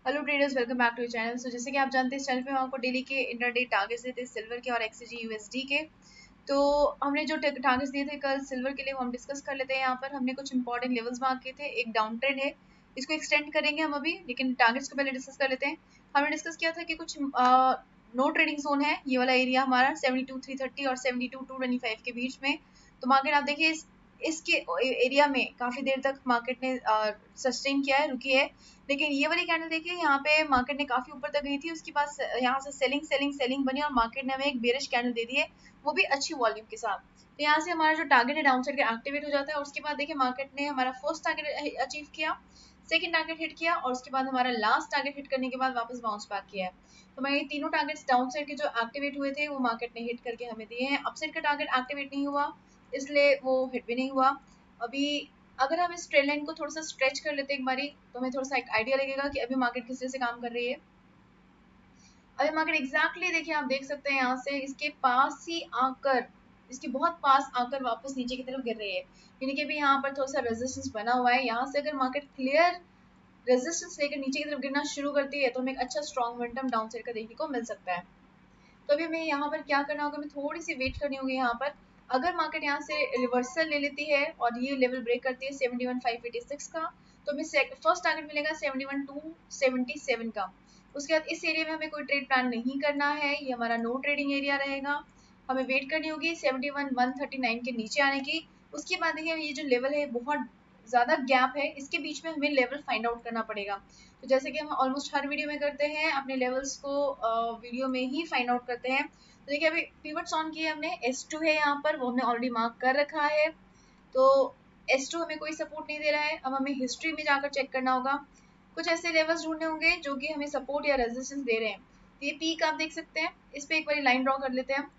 Hello traders, welcome back to your channel. जैसे कि आप जानते हैं, इस चैनल पे हम आपको डेली के इंटरडे टारगेट्स देते हैं सिल्वर के और एक्सजी यूएसडी के। तो हमने जो टारगेट्स दिए थे कल सिल्वर के लिए वो हम डिस्कस कर लेते हैं। यहाँ पर हमने कुछ इंपॉर्टेंट लेवल्स मार्क किए थे। एक डाउन ट्रेंड है, इसको एक्सटेंड करेंगे हम अभी, लेकिन टारगेट्स को पहले डिस्कस कर लेते हैं। हमने डिस्कस किया था कि कुछ नो ट्रेडिंग जोन है, ये वाला एरिया हमारा 72,330 और 72,225 के बीच में। तो मार्केट आप देखिए इसके एरिया में काफी देर तक मार्केट ने सस्टेन किया है, रुकी है। लेकिन ये वाली कैंडल देखिए, यहाँ पे मार्केट ने काफी ऊपर तक गई थी, उसके बाद यहाँ से सेलिंग सेलिंग सेलिंग बनी और मार्केट ने हमें एक बेरिश कैंडल दे दी है, वो भी अच्छी वॉल्यूम के साथ। तो यहाँ से हमारा जो टारगेट है डाउन साइड का एक्टिवेट हो जाता है और उसके बाद देखिए मार्केट ने हमारा फर्स्ट टारगेट अचीव किया, सेकंड टारगेट हिट किया और उसके बाद हमारा लास्ट टारगेट हिट करने के बाद वापस बाउंस बैक किया है। तो हमारे तीनों टारगेट्स डाउन साइड के जो एक्टिवेट हुए थे वो मार्केट ने हिट करके हमें दिए हैं। अपसाइड का टारगेट एक्टिवेट नहीं हुआ, इसलिए वो हिट भी नहीं हुआ। अभी अगर हम इस ट्रेंड लाइन को थोड़ा सा स्ट्रेच कर लेते हैं एक बारी, तो हमें थोड़ा सा एक आइडिया लगेगा कि अभी मार्केट किस तरह से काम कर रही है। अभी मार्केट एग्जैक्टली देखिए, आप देख सकते हैं यहाँ से इसके पास ही आकर, इसके बहुत पास आकर वापस नीचे की तरफ गिर रही है। यानी कि अभी यहाँ पर थोड़ा सा रेजिस्टेंस बना हुआ है। यहाँ से अगर मार्केट क्लियर रेजिस्टेंस लेकर नीचे की तरफ गिरना शुरू करती है तो हमें एक अच्छा स्ट्रॉन्ग मोमेंटम डाउन साइड का देखने को मिल सकता है। तो अभी हमें यहाँ पर क्या करना होगा, हमें थोड़ी सी वेट करनी होगी यहाँ पर। अगर मार्केट यहाँ से रिवर्सल ले लेती है और ये लेवल ब्रेक करती है 71,586 का, तो हमें फर्स्ट टारगेट मिलेगा 71,277 का। उसके बाद इस एरिया में हमें कोई ट्रेड प्लान नहीं करना है, ये हमारा नो ट्रेडिंग एरिया रहेगा। हमें वेट करनी होगी 71,139 के नीचे आने की। उसके बाद देखिए ये जो लेवल है बहुत ज़्यादा गैप है, इसके बीच में हमें लेवल फाइंड आउट करना पड़ेगा। तो जैसे कि हम ऑलमोस्ट हर वीडियो में करते हैं, अपने लेवल्स को वीडियो में ही फाइंड आउट करते हैं। तो देखिए अभी पिवट्स ऑन किए हमने, S2 है यहाँ पर, वो हमने ऑलरेडी मार्क कर रखा है। तो S2 हमें कोई सपोर्ट नहीं दे रहा है। अब हमें हिस्ट्री में जाकर चेक करना होगा, कुछ ऐसे लेवल्स ढूंढने होंगे जो कि हमें सपोर्ट या रेजिस्टेंस दे रहे हैं। तो ये पीक आप देख सकते हैं, इस पे एक बार लाइन ड्रॉ कर लेते हैं।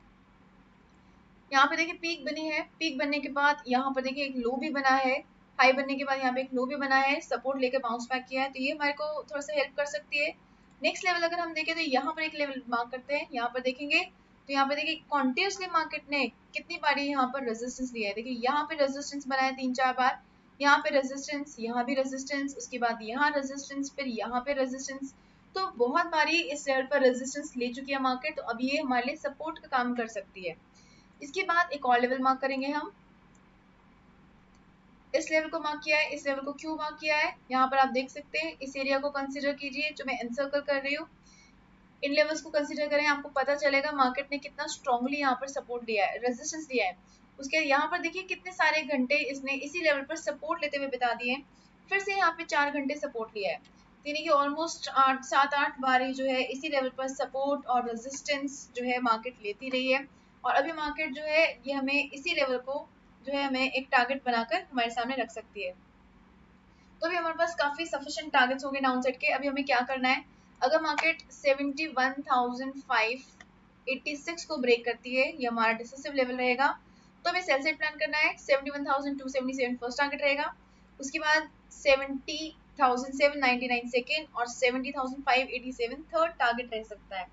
यहाँ पे देखिए पीक बनी है, पीक बनने के बाद यहाँ पर देखिए एक लो भी बना है, हाई बनने के बाद यहाँ पे एक लो भी बना है, सपोर्ट लेकर बाउंस बैक किया है। तो ये हमारे को थोड़ा सा हेल्प कर सकती है। नेक्स्ट लेवल अगर हम देखें तो यहाँ पर एक लेवल मार्क करते हैं, यहाँ पर देखेंगे तो यहाँ पे देखिए कॉन्टिन्यूसली मार्केट ने कितनी बारी यहाँ पर रेजिस्टेंस लिया है। देखिए यहाँ पे रेजिस्टेंस बना है 3-4 बार, यहाँ पे रेजिस्टेंस, यहाँ भी रेजिस्टेंस, उसके बाद यहाँ रेजिस्टेंस, फिर यहाँ पे रेजिस्टेंस। तो बहुत बारी इस लेवल पर रेजिस्टेंस ले चुकी है मार्केट, तो अब ये हमारे लिए सपोर्ट का काम कर सकती है। इसके बाद एक और लेवल मार्क करेंगे हम, इस लेवल को मार्क किया है, इस लेवल को क्यों मार्क किया है, यहाँ पर आप देख सकते हैं। इस एरिया को कंसीडर कीजिए जो मैं एनसर्कल कर रही हूँ, इन लेवल्स को कंसीडर करें, आपको पता चलेगा मार्केट ने कितना स्ट्रांगली यहाँ पर सपोर्ट दिया है, रेजिस्टेंस दिया है। उसके यहाँ पर देखिए कितने सारे घंटे इसने इसी लेवल पर सपोर्ट लेते हुए बिता दिए, फिर से यहाँ पे 4 घंटे सपोर्ट लिया है। यानी कि ऑलमोस्ट 7-8 बारी जो है इसी लेवल पर सपोर्ट और रेजिस्टेंस जो है मार्केट लेती रही है। और अभी मार्केट जो है ये हमें इसी लेवल को जो है हमें एक टारगेट बनाकर हमारे सामने रख सकती है। तो अभी हमारे पास काफी सफिशिएंट टारगेट्स होंगे डाउन साइड के। अभी हमें क्या करना है, अगर मार्केट 71,586 को ब्रेक करती है, ये हमारा डिसिसिव लेवल रहेगा, तो हमें सेल साइड प्लान करना है। 71,277 फर्स्ट टारगेट रहेगा, उसके बाद 70,799 सेकेंड और 70,587 थर्ड टारगेट रह सकता है।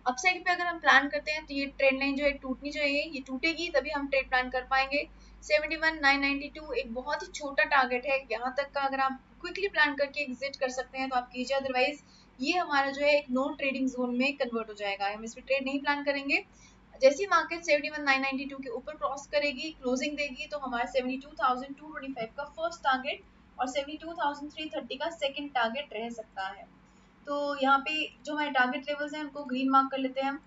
अपसाइड पे अगर हम प्लान करते हैं तो ये ट्रेंड लाइन जो है टूटनी चाहिए, ये टूटेगी तभी हम ट्रेड प्लान कर पाएंगे। 71,992 एक बहुत ही छोटा टारगेट है, यहाँ तक का अगर आप क्विकली प्लान करके एग्जिट कर सकते हैं तो आप कीजिए, अदरवाइज ये हमारा जो है एक नॉन ट्रेडिंग जोन में कन्वर्ट हो जाएगा, हम इसमें ट्रेड नहीं प्लान करेंगे। जैसी मार्केट 71,992 के ऊपर क्रॉस करेगी, क्लोजिंग देगी, तो हमारा 72,225 का फर्स्ट टारगेट और 72,330 का सेकंड टारगेट रह सकता है। तो यहाँ पे जो हमारे टारगेट लेवल्स हैं उनको ग्रीन मार्क कर लेते हैं हम।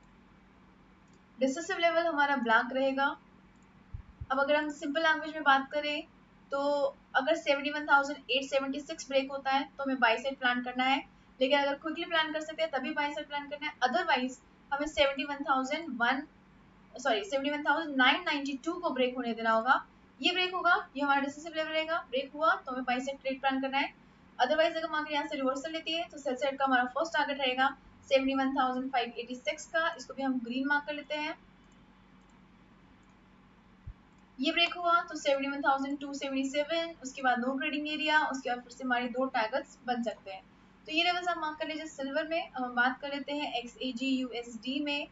डिसिसिव लेवल हमारा ब्लैक रहेगा। अब अगर हम सिंपल लैंग्वेज में बात करें तो अगर 71,876 ब्रेक होता है तो हमें बाई साइड प्लान करना है, लेकिन अगर क्विकली प्लान कर सकते हैं तभी बाई साइड प्लान करना है, अदरवाइज हमें 71,992 को ब्रेक होने देना होगा। ये ब्रेक होगा, ये हमारा डिसिसिव लेवल रहेगा, ब्रेक हुआ तो हमें बाई साइड ट्रेड प्लान करना है। अदरवाइज अगर मार्केट यहाँ से रिवर्सल लेती है तो सेल साइड का हमारा फर्स्ट टारगेट रहेगा 71,586 का, इसको भी हम ग्रीन मार्क कर लेते हैं। ये ब्रेक हुआ तो 71,277, उसके बाद नो ट्रेडिंग एरिया, उसके बाद फिर से हमारे दो टारगेट्स बन सकते हैं। तो ये लेवल्स आप मार्क कर लीजिए सिल्वर में। हम बात कर लेते हैं XAG/USD में।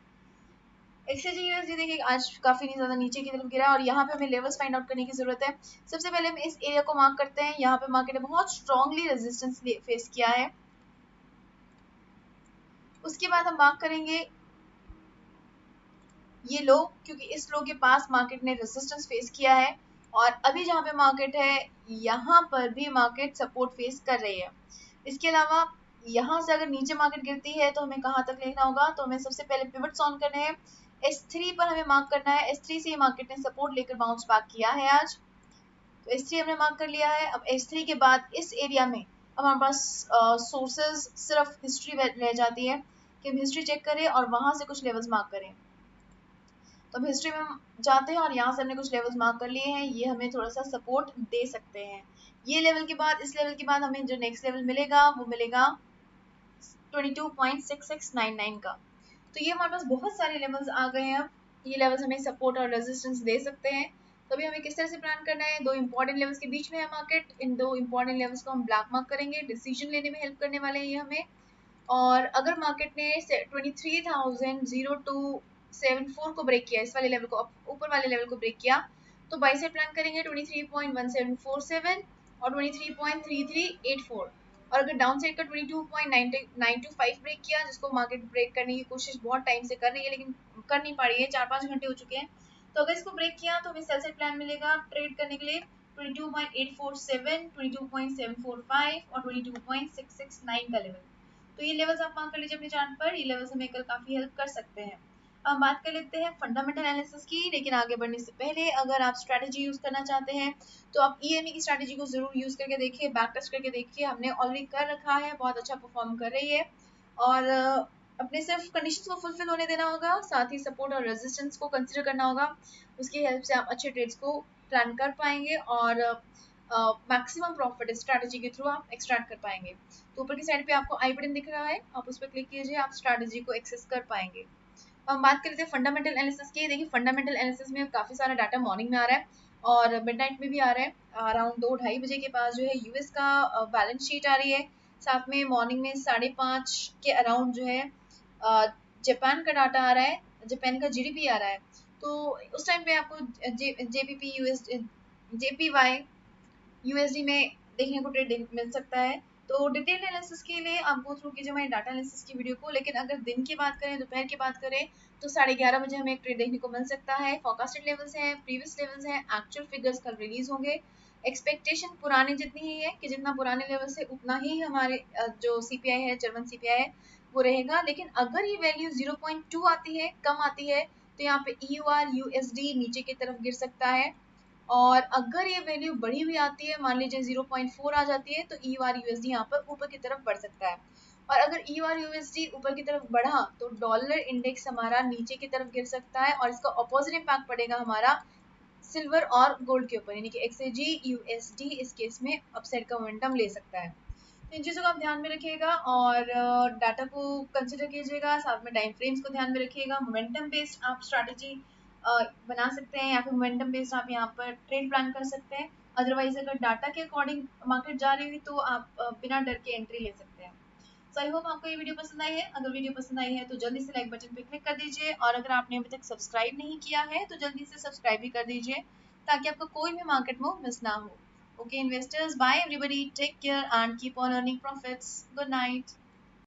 XAG/USD देखिए आज काफी नहीं ज्यादा नीचे की तरफ गिरा और यहाँ पे हमें लेवल्स फाइंड आउट करने की जरूरत है। सबसे पहले हम इस एरिया को मार्क करते हैं, यहाँ पे मार्केट ने बहुत स्ट्रांगली रेजिस्टेंस फेस किया है। उसके बाद हम मार्क करेंगे ये लो, क्योंकि इस लो के पास मार्केट ने रेजिस्टेंस फेस किया है और अभी जहाँ पे मार्केट है यहाँ पर भी मार्केट सपोर्ट फेस कर रही है। इसके अलावा यहाँ से अगर नीचे मार्केट गिरती है तो हमें कहाँ तक लेना होगा, तो हमें सबसे पहले पिवट्स ऑन करने हैं। S3 पर हमें मार्क करना है। S3 से मार्केट ने सपोर्ट लेकर बाउंस बैक किया है आज, तो S3 हमने मार्क कर लिया है। अब S3 के बाद इस एरिया में अब हमारे पास सोर्सेज सिर्फ हिस्ट्री रह जाती है कि हम हिस्ट्री चेक करें और वहां से कुछ लेवल्स मार्क करें। तो हम हिस्ट्री में जाते हैं और यहाँ से हमने कुछ लेवल्स मार्क कर लिए हैं, ये हमें थोड़ा सा सपोर्ट दे सकते हैं। ये लेवल के बाद, इस लेवल के बाद हमें जो नेक्स्ट लेवल मिलेगा वो मिलेगा 22.6699 का। तो ये हमारे पास बहुत सारे लेवल्स आ गए हैं। ये लेवल्स हमें सपोर्ट और रेजिस्टेंस दे सकते हैं। तो अभी हमें किस तरह से प्लान करना है, दो इंपॉर्टेंट लेवल्स के बीच में है मार्केट, इन दो इंपॉर्टेंट लेवल्स को हम ब्लैक मार्क करेंगे, डिसीजन लेने में हेल्प करने वाले हैं ये हमें। और अगर मार्केट ने 23,002.74 को ब्रेक किया, इस वाले लेवल को, ऊपर वाले लेवल को ब्रेक किया, तो बाई साइड प्लान करेंगे 23.1747 और 23.3384। और अगर डाउन साइड का 22.925 ब्रेक किया, जिसको मार्केट ब्रेक करने की कोशिश बहुत टाइम से कर रही है लेकिन कर नहीं पा रही है, 4-5 घंटे हो चुके हैं, तो अगर इसको ब्रेक किया तो हमें सेल साइड प्लान मिलेगा ट्रेड करने के लिए 22.847, 22.745 और 22.669 का लेवल। तो ये लेवल्स आप मार्क कर लीजिए अपने चार्ट पर, ये लेवल्स हमें कल काफी हेल्प कर सकते हैं। अब बात कर लेते हैं फंडामेंटल एनालिसिस की, लेकिन आगे बढ़ने से पहले अगर आप स्ट्रैटेजी यूज करना चाहते हैं तो आप EME की स्ट्रैटेजी को जरूर यूज करके देखिए, बैक टेस्ट करके देखिए, हमने ऑलरेडी कर रखा है, बहुत अच्छा परफॉर्म कर रही है। और अपने सिर्फ कंडीशंस को फुलफिल होने देना होगा, साथ ही सपोर्ट और रेजिस्टेंस को कंसिडर करना होगा, उसकी हेल्प से आप अच्छे ट्रेड्स को प्लान कर पाएंगे और मैक्सिमम प्रॉफिट इस स्ट्रैटेजी के थ्रू आप एक्सट्रैक्ट कर पाएंगे। तो ऊपर की साइड पे आपको आई बटन दिख रहा है, आप उस पर क्लिक कीजिए, आप स्ट्रैटेजी को एक्सेस कर पाएंगे। हम बात कर लेते हैं फंडामेंटल एनालिसिस की। देखिए फंडामेंटल एनालिसिस में काफी सारा डाटा मॉर्निंग में आ रहा है और मिडनाइट में भी आ रहा है। अराउंड 2-2:30 बजे के पास जो है यूएस का बैलेंस शीट आ रही है, साथ में मॉर्निंग में 5:30 के अराउंड जो है जापान का डाटा आ रहा है, जापान का GDP आ रहा है। तो उस टाइम पे आपको JPP US JPY USD में देखने को ट्रेड मिल सकता है। तो डिटेल एनालिसिस के लिए आप गो थ्रू कीजिए हमारी डाटा एनालिसिस की वीडियो को, लेकिन अगर दिन की बात करें, दोपहर की बात करें, तो 11:30 बजे हमें एक ट्रेड देखने को मिल सकता है। फोरकास्टेड लेवल्स हैं, प्रीवियस लेवल्स हैं, एक्चुअल फिगर्स कल रिलीज होंगे। एक्सपेक्टेशन पुराने जितनी ही है कि जितना पुराने लेवल से उतना ही हमारे जो CPI है, जर्मन CPI है, वो रहेगा। लेकिन अगर ये वैल्यू 0.2 आती है, कम आती है, तो यहाँ पे EUR USD नीचे की तरफ गिर सकता है। और अगर ये वैल्यू बढ़ी हुई आती है, मान लीजिए 0.4 आ जाती है, तो EUR USD यहाँ पर ऊपर की तरफ बढ़ सकता है। और अगर EUR USD ऊपर की तरफ बढ़ा तो डॉलर इंडेक्स हमारा नीचे की तरफ गिर सकता है और इसका ऑपोजिट इम्पैक्ट पड़ेगा हमारा सिल्वर और गोल्ड के ऊपर, यानी कि XAG USD इस केस में अपसाइड का मोमेंटम ले सकता है। तो इन चीज़ों को आप ध्यान में रखिएगा और डाटा को कंसिडर कीजिएगा, साथ में टाइम फ्रेम्स को ध्यान में रखिएगा। मोमेंटम बेस्ड आप स्ट्रैटेजी बना सकते हैं या फिर मोमेंटम बेस्ड आप यहाँ पर ट्रेड प्लान कर सकते हैं। अदरवाइज अगर डाटा के अकॉर्डिंग मार्केट जा रही हुई तो आप बिना डर के एंट्री ले सकते हैं। सो आई होप आपको ये वीडियो पसंद आई है। अगर वीडियो पसंद आई है तो जल्दी से लाइक बटन पे क्लिक कर दीजिए और अगर आपने अभी तक सब्सक्राइब नहीं किया है तो जल्दी से सब्सक्राइब भी कर दीजिए ताकि आपको कोई भी मार्केट मूव मिस ना हो। Okay, investors, bye everybody. Take care and keep on earning profits. Good night.